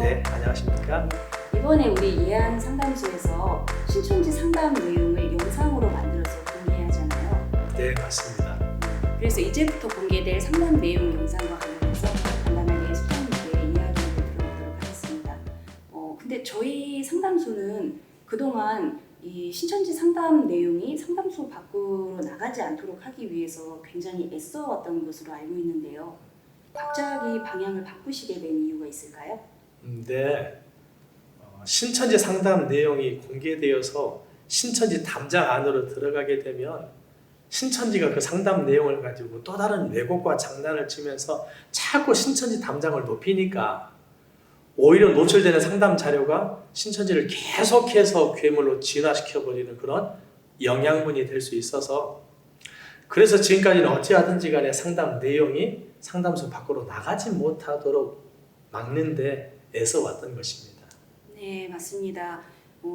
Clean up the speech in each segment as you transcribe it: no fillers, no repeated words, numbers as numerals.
네, 안녕하십니까? 이번에 우리 예안 상담소에서 신천지 상담 내용을 영상으로 만들어서 공개하잖아요. 네, 맞습니다. 그래서 이제부터 공개될 상담 내용 영상과 관련해서 간단하게 소장님께 이야기를 들어보도록 하겠습니다. 근데 저희 상담소는 그동안 이 신천지 상담 내용이 상담소 밖으로 나가지 않도록 하기 위해서 굉장히 애써왔던 것으로 알고 있는데요. 갑자기 방향을 바꾸시게 된 이유가 있을까요? 네, 신천지 상담 내용이 공개되어서 신천지 담장 안으로 들어가게 되면 신천지가 그 상담 내용을 가지고 또 다른 왜곡과 장난을 치면서 자꾸 신천지 담장을 높이니까 오히려 노출되는 상담 자료가 신천지를 계속해서 괴물로 진화시켜버리는 그런 영양분이 될 수 있어서, 그래서 지금까지는 어찌하든지 간에 상담 내용이 상담소 밖으로 나가지 못하도록 막는데 애써왔던 것입니다. 네, 맞습니다.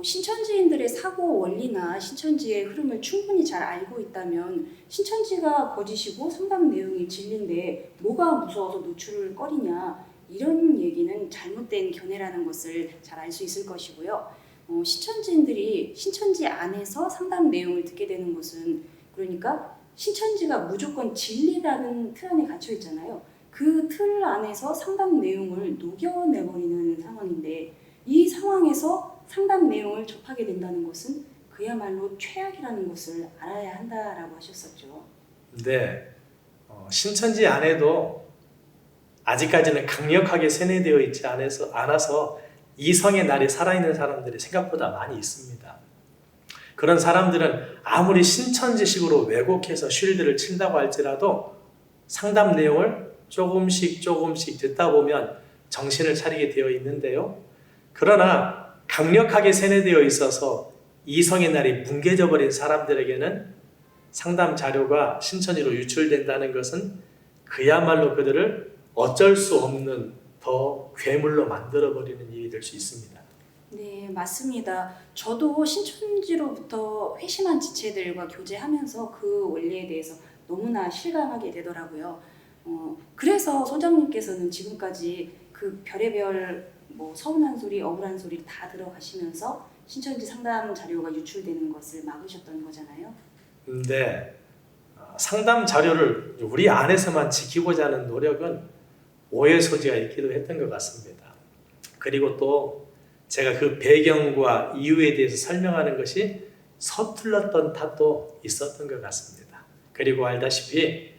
신천지인들의 사고 원리나 신천지의 흐름을 충분히 잘 알고 있다면 신천지가 거짓이고 상담 내용이 진리인데 뭐가 무서워서 노출거리냐, 이런 얘기는 잘못된 견해라는 것을 잘 알 수 있을 것이고요. 신천지인들이 신천지 안에서 상담 내용을 듣게 되는 것은, 그러니까 신천지가 무조건 진리라는 틀 안에 갇혀 있잖아요. 그 틀 안에서 상담 내용을 녹여내버리는 상황인데, 이 상황에서 상담 내용을 접하게 된다는 것은 그야말로 최악이라는 것을 알아야 한다라고 하셨었죠. 네, 신천지 안에도 아직까지는 강력하게 세뇌되어 있지 않아서 이성의 날이 살아있는 사람들이 생각보다 많이 있습니다. 그런 사람들은 아무리 신천지식으로 왜곡해서 쉴드를 친다고 할지라도 상담 내용을 조금씩 듣다 보면 정신을 차리게 되어 있는데요. 그러나 강력하게 세뇌되어 있어서 이성의 날이 뭉개져 버린 사람들에게는 상담 자료가 신천지로 유출된다는 것은 그야말로 그들을 어쩔 수 없는 더 괴물로 만들어버리는 일이 될 수 있습니다. 네, 맞습니다. 저도 신천지로부터 회심한 지체들과 교제하면서 그 원리에 대해서 너무나 실감하게 되더라고요. 그래서 소장님께서는 지금까지 그 별의별 서운한 소리, 억울한 소리 다 들어가시면서 신천지 상담 자료가 유출되는 것을 막으셨던 거잖아요. 네, 상담 자료를 우리 안에서만 지키고자 하는 노력은 오해 소지가 있기도 했던 것 같습니다. 그리고 또 제가 그 배경과 이유에 대해서 설명하는 것이 서툴렀던 탓도 있었던 것 같습니다. 그리고 알다시피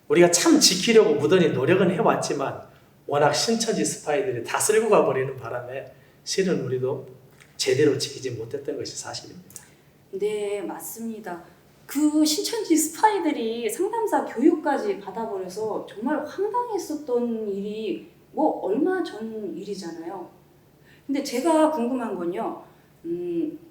우리가 참 지키려고 무던히 노력은 해왔지만 워낙 신천지 스파이들이 다 쓸고 가버리는 바람에 실은 우리도 제대로 지키지 못했던 것이 사실입니다. 네, 맞습니다. 그 신천지 스파이들이 상담사 교육까지 받아버려서 정말 황당했었던 일이 얼마 전 일이잖아요. 근데 제가 궁금한 건요,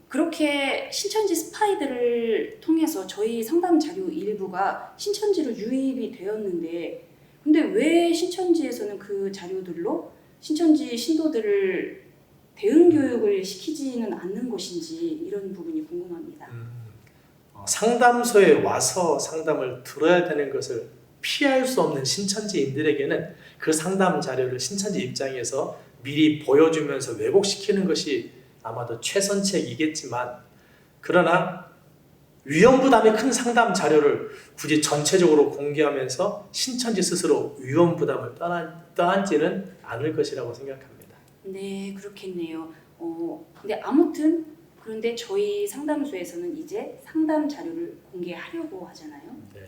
그렇게 신천지 스파이들을 통해서 저희 상담 자료 일부가 신천지로 유입이 되었는데, 근데 왜 신천지에서는 그 자료들로 신천지 신도들을 대응 교육을 시키지는 않는 것인지, 이런 부분이 궁금합니다. 상담소에 와서 상담을 들어야 되는 것을 피할 수 없는 신천지인들에게는 그 상담 자료를 신천지 입장에서 미리 보여주면서 왜곡시키는 것이 아마도 최선책이겠지만, 그러나 위험 부담이 큰 상담 자료를 굳이 전체적으로 공개하면서 신천지 스스로 위험 부담을 떠안지는 않을 것이라고 생각합니다. 네, 그렇겠네요. 근데 아무튼 그런데 저희 상담소에서는 이제 상담 자료를 공개하려고 하잖아요. 네.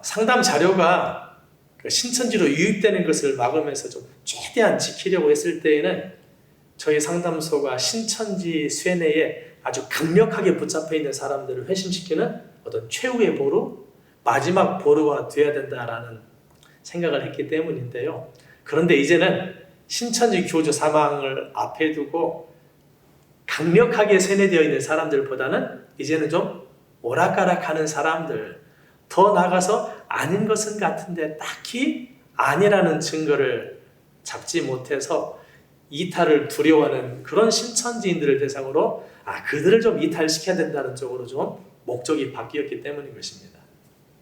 상담 자료가 신천지로 유입되는 것을 막으면서 좀 최대한 지키려고 했을 때에는 저희 상담소가 신천지 쇠뇌에 아주 강력하게 붙잡혀 있는 사람들을 회심시키는 어떤 최후의 보루, 마지막 보루가 되어야 된다라는 생각을 했기 때문인데요. 그런데 이제는 신천지 교주 사망을 앞에 두고 강력하게 세뇌되어 있는 사람들보다는 이제는 좀 오락가락하는 사람들, 더 나아가서 아닌 것은 같은데 딱히 아니라는 증거를 잡지 못해서 이탈을 두려워하는 그런 신천지인들을 대상으로 그들을 좀 이탈시켜야 된다는 쪽으로 좀 목적이 바뀌었기 때문인 것입니다.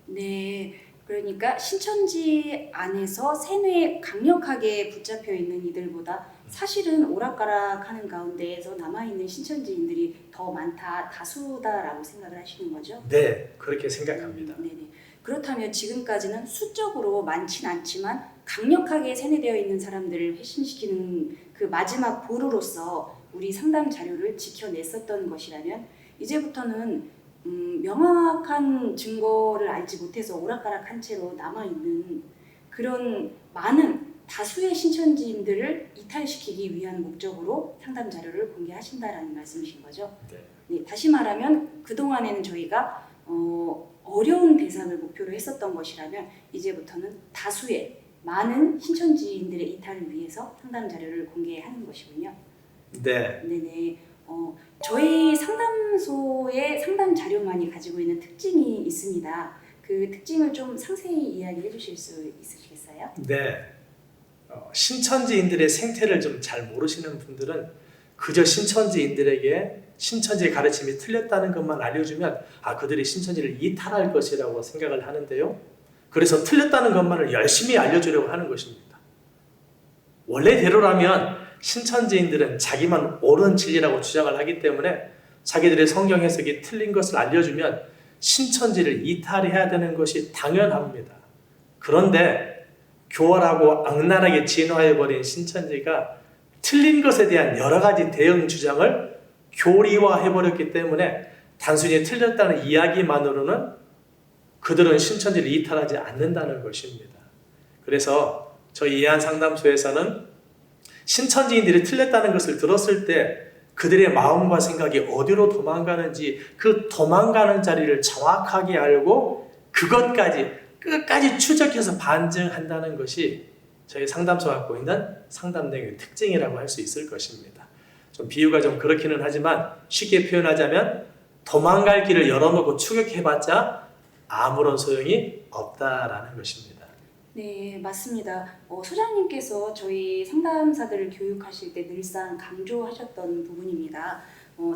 네, 그러니까 신천지 안에서 세뇌에 강력하게 붙잡혀 있는 이들보다 사실은 오락가락하는 가운데에서 남아있는 신천지인들이 더 많다, 다수다라고 생각을 하시는 거죠? 네, 그렇게 생각합니다. 네네. 그렇다면 지금까지는 수적으로 많진 않지만 강력하게 세뇌되어 있는 사람들을 회심시키는 그 마지막 보루로서 우리 상담 자료를 지켜냈었던 것이라면 이제부터는 명확한 증거를 알지 못해서 오락가락한 채로 남아있는 그런 많은 다수의 신천지인들을 이탈시키기 위한 목적으로 상담 자료를 공개하신다라는 말씀이신 거죠? 네. 네, 다시 말하면 그동안에는 저희가 어려운 대상을 목표로 했었던 것이라면 이제부터는 다수의 많은 신천지인들의 이탈을 위해서 상담 자료를 공개하는 것이군요. 네. 네네. 저희 상담소의 상담 자료만이 가지고 있는 특징이 있습니다. 그 특징을 좀 상세히 이야기해 주실 수 있으시겠어요? 네. 신천지인들의 생태를 좀 잘 모르시는 분들은 그저 신천지인들에게 신천지의 가르침이 틀렸다는 것만 알려주면 그들이 신천지를 이탈할 것이라고 생각을 하는데요. 그래서 틀렸다는 것만을 열심히 알려주려고 하는 것입니다. 원래대로라면 신천지인들은 자기만 옳은 진리라고 주장을 하기 때문에 자기들의 성경 해석이 틀린 것을 알려주면 신천지를 이탈해야 되는 것이 당연합니다. 그런데 교활하고 악랄하게 진화해버린 신천지가 틀린 것에 대한 여러 가지 대응 주장을 교리화해버렸기 때문에 단순히 틀렸다는 이야기만으로는 그들은 신천지를 이탈하지 않는다는 것입니다. 그래서 저희 예한상담소에서는 신천지인들이 틀렸다는 것을 들었을 때 그들의 마음과 생각이 어디로 도망가는지 그 도망가는 자리를 정확하게 알고 그것까지 끝까지 추적해서 반증한다는 것이 저희 상담소가 갖고 있는 상담 내용의 특징이라고 할 수 있을 것입니다. 좀 비유가 좀 그렇기는 하지만 쉽게 표현하자면 도망갈 길을 열어놓고 추격해봤자 아무런 소용이 없다라는 것입니다. 네, 맞습니다. 소장님께서 저희 상담사들을 교육하실 때 늘상 강조하셨던 부분입니다.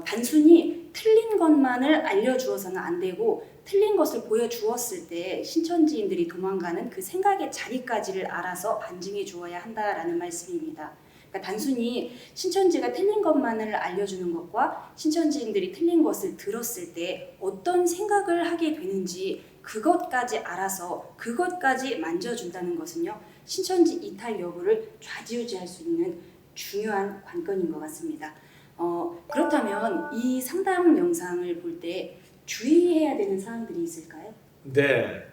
단순히 틀린 것만을 알려주어서는 안 되고 틀린 것을 보여주었을 때 신천지인들이 도망가는 그 생각의 자리까지를 알아서 반증해 주어야 한다라는 말씀입니다. 그러니까 단순히 신천지가 틀린 것만을 알려주는 것과 신천지인들이 틀린 것을 들었을 때 어떤 생각을 하게 되는지 그것까지 알아서 그것까지 만져준다는 것은요, 신천지 이탈 여부를 좌지우지할 수 있는 중요한 관건인 것 같습니다. 그렇다면 이 상담 영상을 볼 때 주의해야 되는 사항들이 있을까요? 네,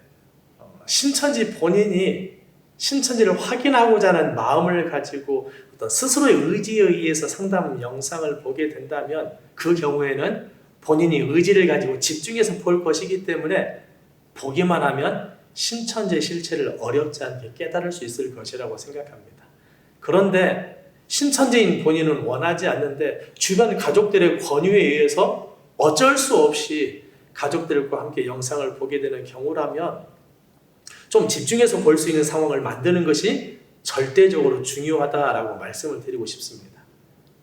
신천지 본인이 신천지를 확인하고자 하는 마음을 가지고 어떤 스스로의 의지에 의해서 상담 영상을 보게 된다면 그 경우에는 본인이 의지를 가지고 집중해서 볼 것이기 때문에 보기만 하면 신천지의 실체를 어렵지 않게 깨달을 수 있을 것이라고 생각합니다. 그런데 신천지인 본인은 원하지 않는데 주변 가족들의 권유에 의해서 어쩔 수 없이 가족들과 함께 영상을 보게 되는 경우라면 좀 집중해서 볼 수 있는 상황을 만드는 것이 절대적으로 중요하다라고 말씀을 드리고 싶습니다.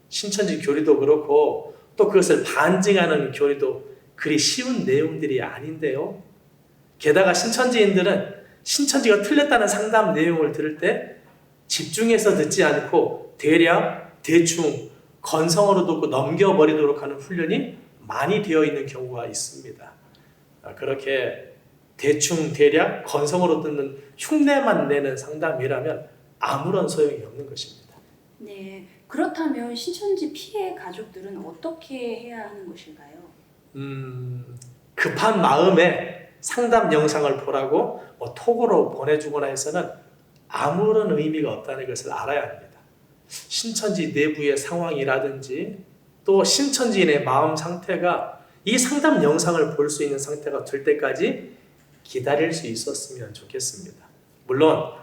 신천지 교리도 그렇고 또 그것을 반증하는 교리도 그리 쉬운 내용들이 아닌데요. 게다가 신천지인들은 신천지가 틀렸다는 상담 내용을 들을 때 집중해서 듣지 않고 대략, 대충, 건성으로 듣고 넘겨버리도록 하는 훈련이 많이 되어 있는 경우가 있습니다. 그렇게 대충, 대략, 건성으로 듣는 흉내만 내는 상담이라면 아무런 소용이 없는 것입니다. 네, 그렇다면 신천지 피해 가족들은 어떻게 해야 하는 것일까요? 급한 마음에 상담 영상을 보라고 톡으로 보내주거나 해서는 아무런 의미가 없다는 것을 알아야 합니다. 신천지 내부의 상황이라든지 또 신천지인의 마음 상태가 이 상담 영상을 볼 수 있는 상태가 될 때까지 기다릴 수 있었으면 좋겠습니다. 물론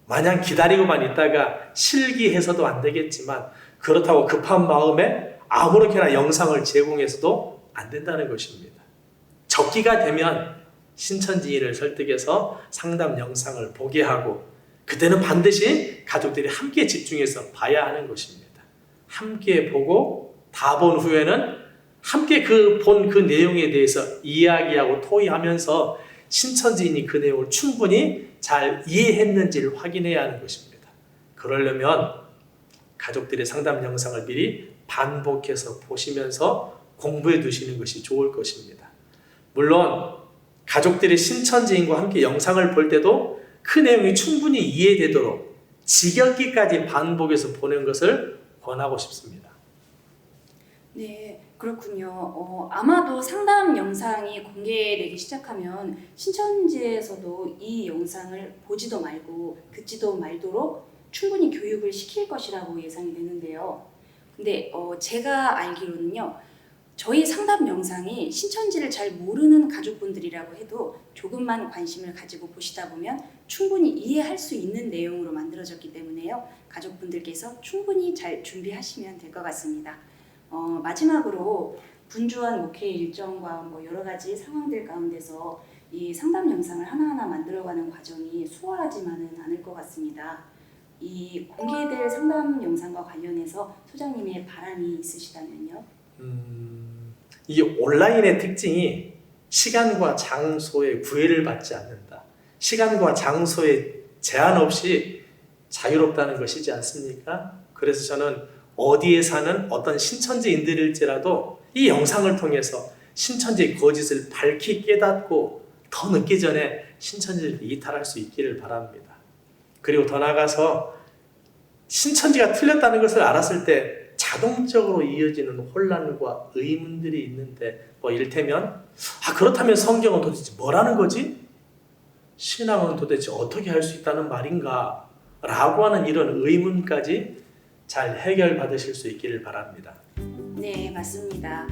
마냥 기다리고만 있다가 실기해서도 안 되겠지만 그렇다고 급한 마음에 아무렇게나 영상을 제공해서도 안 된다는 것입니다. 적기가 되면 신천지인을 설득해서 상담 영상을 보게 하고 그때는 반드시 가족들이 함께 집중해서 봐야 하는 것입니다. 함께 보고 다 본 후에는 함께 본 그 내용에 대해서 이야기하고 토의하면서 신천지인이 그 내용을 충분히 잘 이해했는지를 확인해야 하는 것입니다. 그러려면 가족들의 상담 영상을 미리 반복해서 보시면서 공부해 두시는 것이 좋을 것입니다. 물론 가족들이 신천지인과 함께 영상을 볼 때도 그 내용이 충분히 이해되도록 지겹기까지 반복해서 보는 것을 권하고 싶습니다. 네, 그렇군요. 아마도 상담 영상이 공개되기 시작하면 신천지에서도 이 영상을 보지도 말고 듣지도 말도록 충분히 교육을 시킬 것이라고 예상이 되는데요. 근데 제가 알기로는요, 저희 상담 영상이 신천지를 잘 모르는 가족분들이라고 해도 조금만 관심을 가지고 보시다 보면 충분히 이해할 수 있는 내용으로 만들어졌기 때문에요. 가족분들께서 충분히 잘 준비하시면 될 것 같습니다. 마지막으로 분주한 목회 일정과 여러 가지 상황들 가운데서 이 상담 영상을 하나하나 만들어가는 과정이 수월하지만은 않을 것 같습니다. 이 공개될 상담 영상과 관련해서 소장님의 바람이 있으시다면요? 이 온라인의 특징이 시간과 장소에 구애를 받지 않는다. 시간과 장소에 제한 없이 자유롭다는 것이지 않습니까? 그래서 저는 어디에 사는 어떤 신천지인들일지라도 이 영상을 통해서 신천지의 거짓을 밝히 깨닫고 더 늦기 전에 신천지를 이탈할 수 있기를 바랍니다. 그리고 더 나아가서 신천지가 틀렸다는 것을 알았을 때 자동적으로 이어지는 혼란과 의문들이 있는데 이를테면 그렇다면 성경은 도대체 뭐라는 거지? 신앙은 도대체 어떻게 할 수 있다는 말인가? 라고 하는 이런 의문까지 잘 해결받으실 수 있기를 바랍니다. 네, 맞습니다.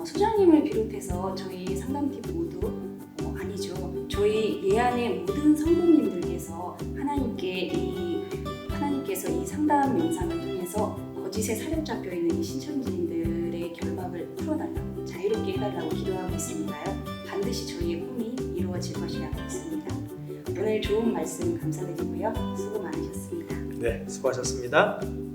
소장님을 비롯해서 저희 상담팀 모두 아니죠. 저희 예안의 모든 성도님들께서 하나님께서 이 상담 영상을 통해서 거짓에 사려 잡혀 있는 이 신천지인들의 결박을 풀어달라고 자유롭게 해달라고 기도하고 있으니까요. 반드시 저희의 꿈이 이루어질 것이라고 믿습니다. 오늘 좋은 말씀 감사드리고요. 수고 많으셨습니다. 네, 수고하셨습니다.